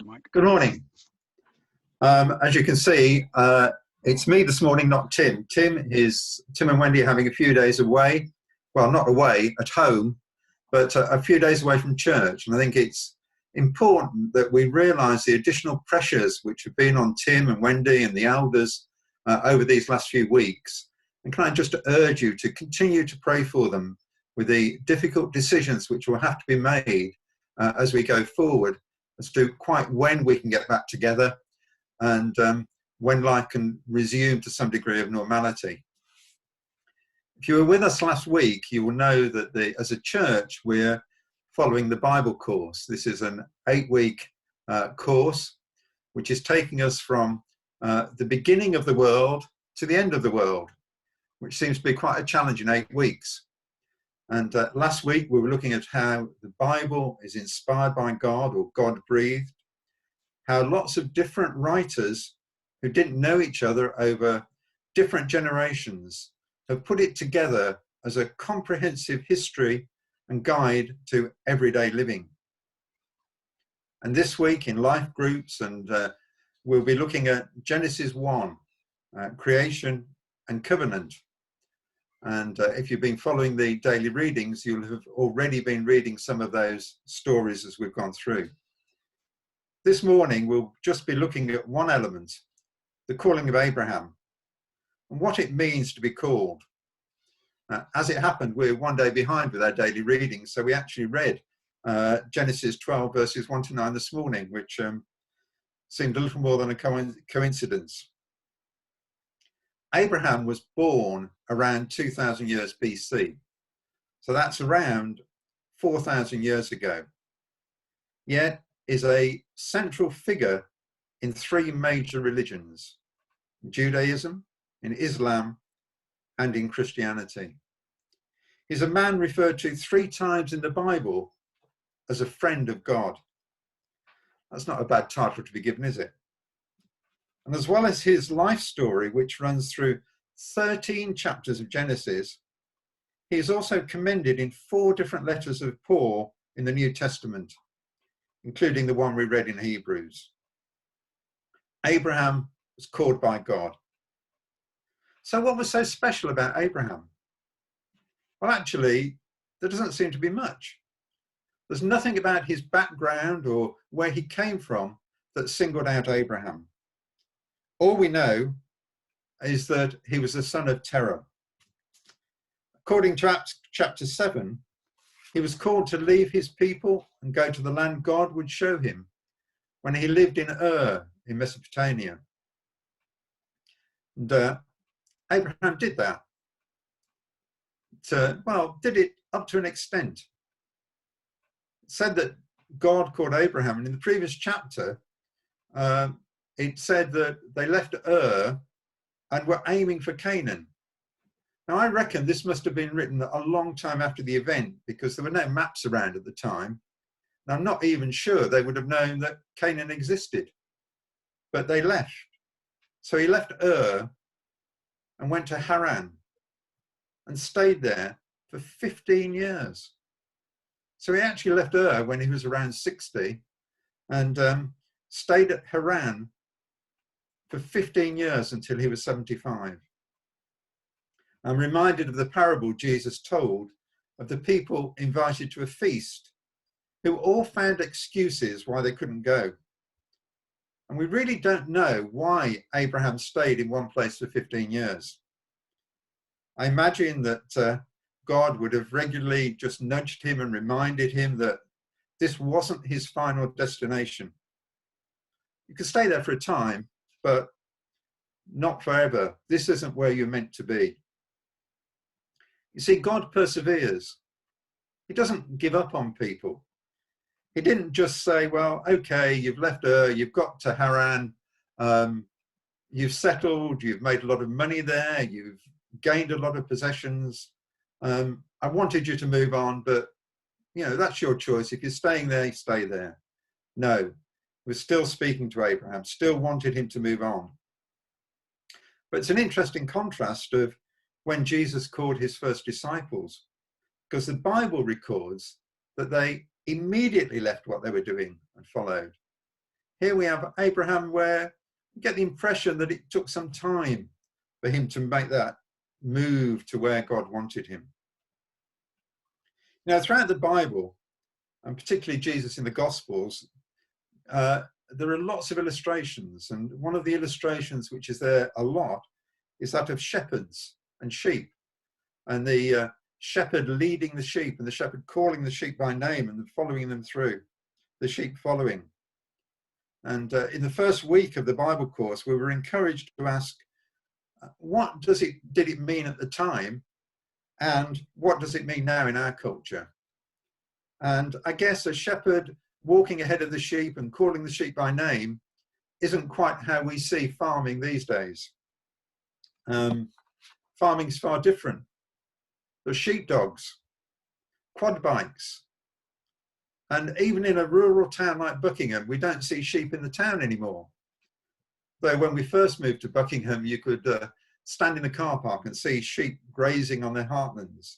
Mike. Good morning. As you can see, it's me this morning, not Tim. Tim and Wendy are having a few days away. Well, not away, at home, but a few days away from church. And I think it's important that we realise the additional pressures which have been on Tim and Wendy and the elders over these last few weeks. And can I just urge you to continue to pray for them with the difficult decisions which will have to be made as we go forward, as to quite when we can get back together and when life can resume to some degree of normality. If you were with us last week, you will know that as a church, we're following the Bible course. This is an 8-week course, which is taking us from the beginning of the world to the end of the world, which seems to be quite a challenge in 8 weeks. And last week, we were looking at how the Bible is inspired by God, or God-breathed, how lots of different writers who didn't know each other over different generations have put it together as a comprehensive history and guide to everyday living. And this week in life groups, and we'll be looking at Genesis 1, creation and covenant. And if you've been following the daily readings, you'll have already been reading some of those stories as we've gone through. This morning, we'll just be looking at one element, the calling of Abraham, and what it means to be called. As it happened, we're one day behind with our daily readings, so we actually read Genesis 12, verses 1 to 9 this morning, which seemed a little more than a coincidence. Abraham was born around 2000 years BC. So that's around 4,000 years ago. Yet is a central figure in 3 major religions: Judaism, in Islam, and in Christianity. He's a man referred to 3 times in the Bible as a friend of God. That's not a bad title to be given, is it? And as well as his life story, which runs through 13 chapters of Genesis, he is also commended in 4 different letters of Paul in the New Testament, including the one we read in Hebrews. Abraham was called by God. So what was so special about Abraham? Well, actually, there doesn't seem to be much. There's nothing about his background or where he came from that singled out Abraham. All we know is that he was the son of Terah. According to Acts chapter 7, he was called to leave his people and go to the land God would show him when he lived in Ur in Mesopotamia. And Abraham did that. Did it up to an extent. It said that God called Abraham, and in the previous chapter, it said that they left Ur and were aiming for Canaan. Now, I reckon this must have been written a long time after the event, because there were no maps around at the time. And I'm not even sure they would have known that Canaan existed. But they left. So he left Ur and went to Haran and stayed there for 15 years. So he actually left Ur when he was around 60 and stayed at Haran for 15 years until he was 75. I'm reminded of the parable Jesus told of the people invited to a feast who all found excuses why they couldn't go. And we really don't know why Abraham stayed in one place for 15 years. I imagine that God would have regularly just nudged him and reminded him that this wasn't his final destination. You could stay there for a time, but not forever. This isn't where you're meant to be. You see, God perseveres. He doesn't give up on people. He didn't just say, well, okay, you've left Ur, you've got to Haran, you've settled, you've made a lot of money there, you've gained a lot of possessions. I wanted you to move on, but that's your choice. If you're staying there, you stay there. No, we're still speaking to Abraham, still wanted him to move on. But it's an interesting contrast of when Jesus called his first disciples, because the Bible records that they immediately left what they were doing and followed. Here we have Abraham, where you get the impression that it took some time for him to make that move to where God wanted him. Now, throughout the Bible, and particularly Jesus in the Gospels, there are lots of illustrations. And one of the illustrations which is there a lot is that of shepherds and sheep. And the shepherd leading the sheep, and the shepherd calling the sheep by name and following them through, the sheep following. And in the first week of the Bible course, we were encouraged to ask, what did it mean at the time? And what does it mean now in our culture? And I guess a shepherd walking ahead of the sheep and calling the sheep by name isn't quite how we see farming these days. Farming is far different. There's sheepdogs, quad bikes, and even in a rural town like Buckingham, we don't see sheep in the town anymore. Though when we first moved to Buckingham, you could stand in a car park and see sheep grazing on their heartlands.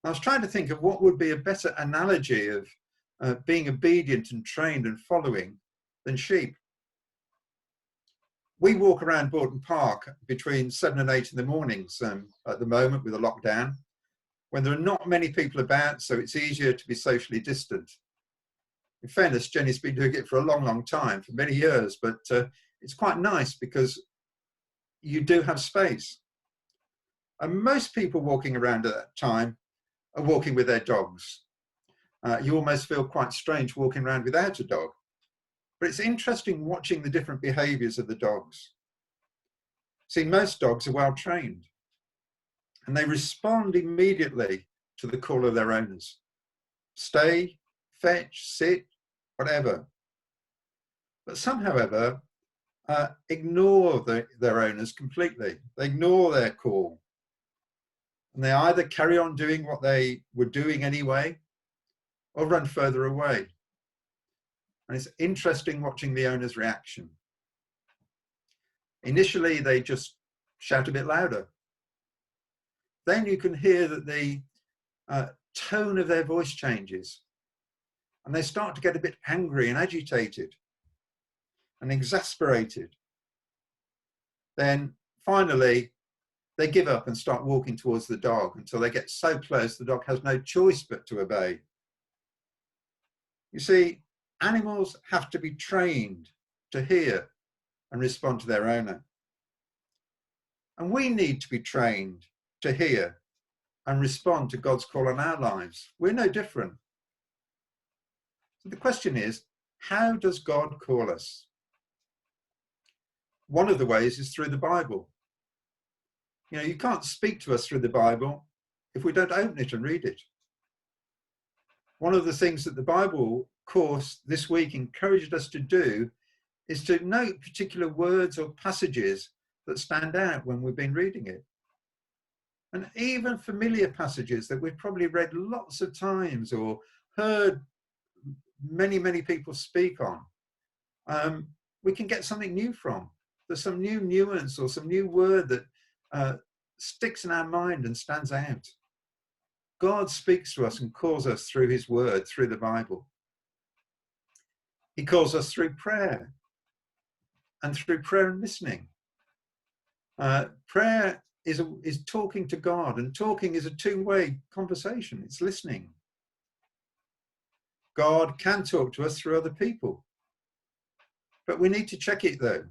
I was trying to think of what would be a better analogy of being obedient and trained and following than sheep. We walk around Boughton Park between 7 and 8 in the mornings at the moment with a lockdown, when there are not many people about, so it's easier to be socially distant. In fairness, Jenny's been doing it for a long, long time, for many years, but it's quite nice because you do have space. And most people walking around at that time are walking with their dogs. You almost feel quite strange walking around without a dog. But it's interesting watching the different behaviours of the dogs. See, most dogs are well trained and they respond immediately to the call of their owners. Stay, fetch, sit, whatever. But some, however, ignore their owners completely. They ignore their call. And they either carry on doing what they were doing anyway or run further away. And it's interesting watching the owner's reaction. Initially, they just shout a bit louder. Then you can hear that the tone of their voice changes. And they start to get a bit angry and agitated and exasperated. Then finally, they give up and start walking towards the dog until they get so close the dog has no choice but to obey. You see, animals have to be trained to hear and respond to their owner. And we need to be trained to hear and respond to God's call on our lives. We're no different. So the question is, how does God call us? One of the ways is through the Bible. You know, you can't speak to us through the Bible if we don't open it and read it. One of the things that the Bible course this week encouraged us to do is to note particular words or passages that stand out when we've been reading it. And even familiar passages that we've probably read lots of times or heard many, many people speak on, we can get something new from. There's some new nuance or some new word that sticks in our mind and stands out. God speaks to us and calls us through his word, through the Bible. He calls us through prayer and through prayer and listening. Prayer is talking to God, and talking is a two-way conversation. It's listening. God can talk to us through other people, but we need to check it though.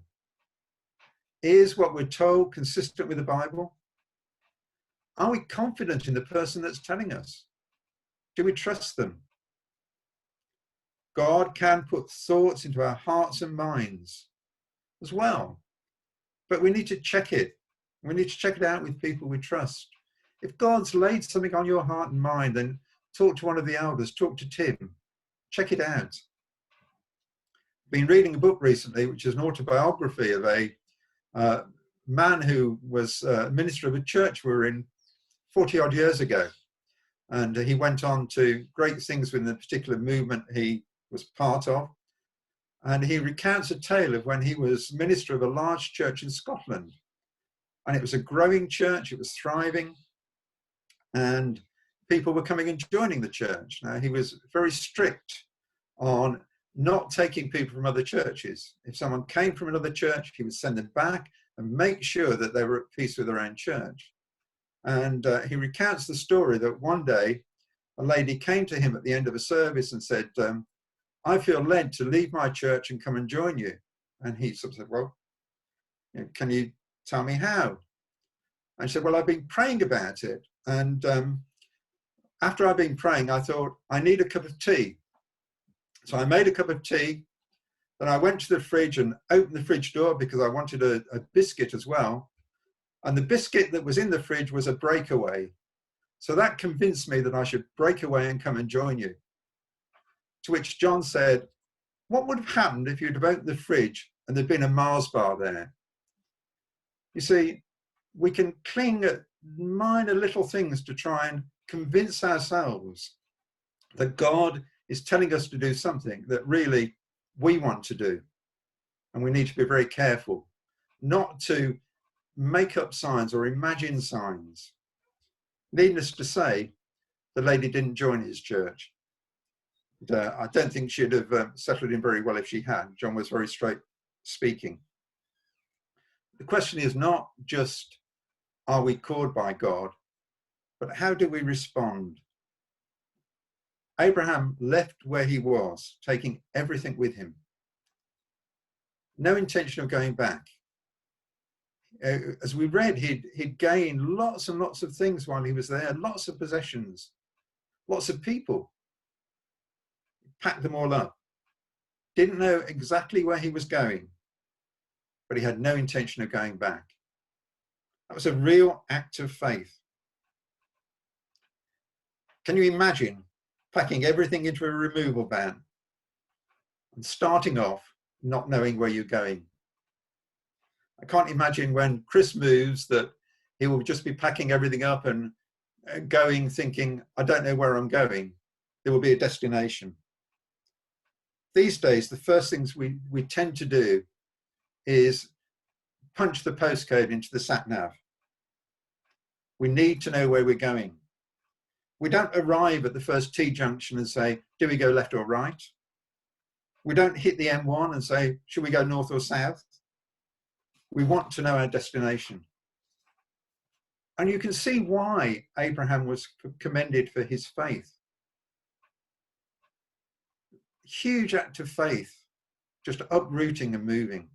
Is what we're told consistent with the Bible? Are we confident in the person that's telling us? Do we trust them? God can put thoughts into our hearts and minds as well, but we need to check it. We need to check it out with people we trust. If God's laid something on your heart and mind, then talk to one of the elders, talk to Tim, check it out. I've been reading a book recently, which is an autobiography of a man who was a minister of a church we were in 40 odd years ago. And he went on to great things within the particular movement he was part of. And he recounts a tale of when he was minister of a large church in Scotland. And it was a growing church, it was thriving, and people were coming and joining the church. Now, he was very strict on not taking people from other churches. If someone came from another church, he would send them back and make sure that they were at peace with their own church. And he recounts the story that one day a lady came to him at the end of a service and said, I feel led to leave my church and come and join you. And he sort of said, well, can you tell me how? And she said, well, I've been praying about it. And after I've been praying, I thought, I need a cup of tea. So I made a cup of tea. Then I went to the fridge and opened the fridge door because I wanted a biscuit as well. And the biscuit that was in the fridge was a breakaway. So that convinced me that I should break away and come and join you. To which John said, what would have happened if you'd have opened the fridge and there'd been a Mars bar there? You see, we can cling at minor little things to try and convince ourselves that God is telling us to do something that really we want to do. And we need to be very careful not to make up signs or imagine signs. Needless to say, the lady didn't join his church. I don't think she'd have settled in very well if she had. John was very straight speaking. The question is not just, are we called by God, but how do we respond? Abraham left where he was, taking everything with him. No intention of going back. As we read, he'd gained lots and lots of things while he was there, lots of possessions, lots of people. He packed them all up. Didn't know exactly where he was going, but he had no intention of going back. That was a real act of faith. Can you imagine packing everything into a removal van and starting off not knowing where you're going? I can't imagine when Chris moves that he will just be packing everything up and going thinking, I don't know where I'm going. There will be a destination. These days, the first things we tend to do is punch the postcode into the sat-nav. We need to know where we're going. We don't arrive at the first T-junction and say, do we go left or right? We don't hit the M1 and say, should we go north or south? We want to know our destination. And you can see why Abraham was commended for his faith. Huge act of faith, just uprooting and moving.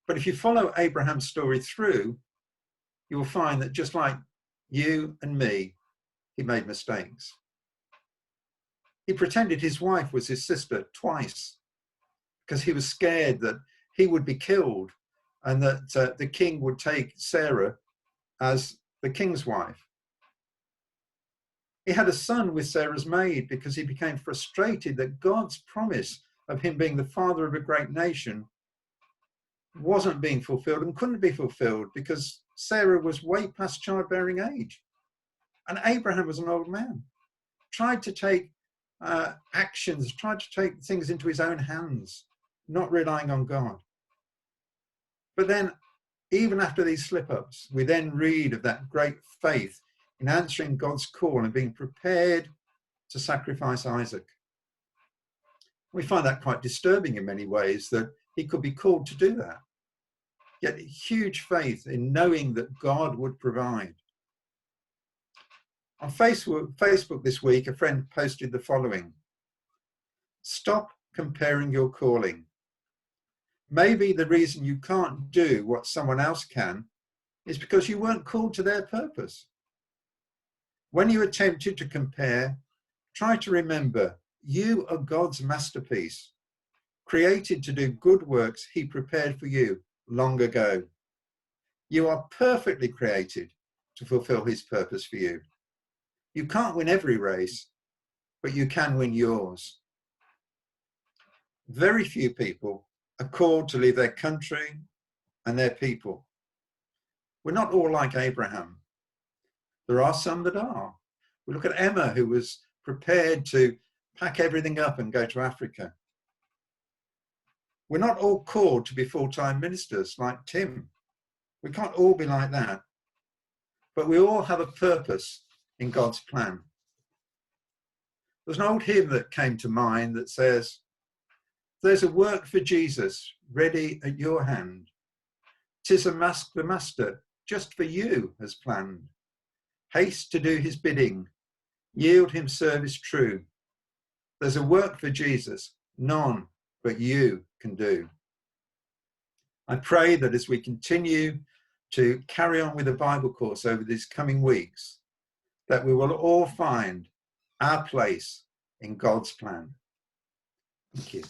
But if you follow Abraham's story through, you will find that just like you and me, he made mistakes. He pretended his wife was his sister twice because he was scared that he would be killed and that the king would take Sarah as the king's wife. He had a son with Sarah's maid because he became frustrated that God's promise of him being the father of a great nation wasn't being fulfilled and couldn't be fulfilled because Sarah was way past childbearing age. And Abraham was an old man, tried to take actions, tried to take things into his own hands, not relying on God. But then, even after these slip-ups, we then read of that great faith in answering God's call and being prepared to sacrifice Isaac. We find that quite disturbing in many ways, that he could be called to do that. Yet huge faith in knowing that God would provide. On Facebook this week, a friend posted the following: stop comparing your calling. Maybe the reason you can't do what someone else can is because you weren't called to their purpose. When you are tempted to compare, try to remember you are God's masterpiece, created to do good works he prepared for you long ago. You are perfectly created to fulfill his purpose for you. You can't win every race, but you can win yours. Very few people are called to leave their country and their people. We're not all like Abraham. There are some that are. We look at Emma, who was prepared to pack everything up and go to Africa. We're not all called to be full-time ministers like Tim. We can't all be like that. But we all have a purpose in God's plan. There's an old hymn that came to mind that says, "There's a work for Jesus ready at your hand. 'Tis a mask the Master just for you has planned. Haste to do his bidding, yield him service true. There's a work for Jesus none but you can do." I pray that as we continue to carry on with the Bible course over these coming weeks, that we will all find our place in God's plan. Thank you.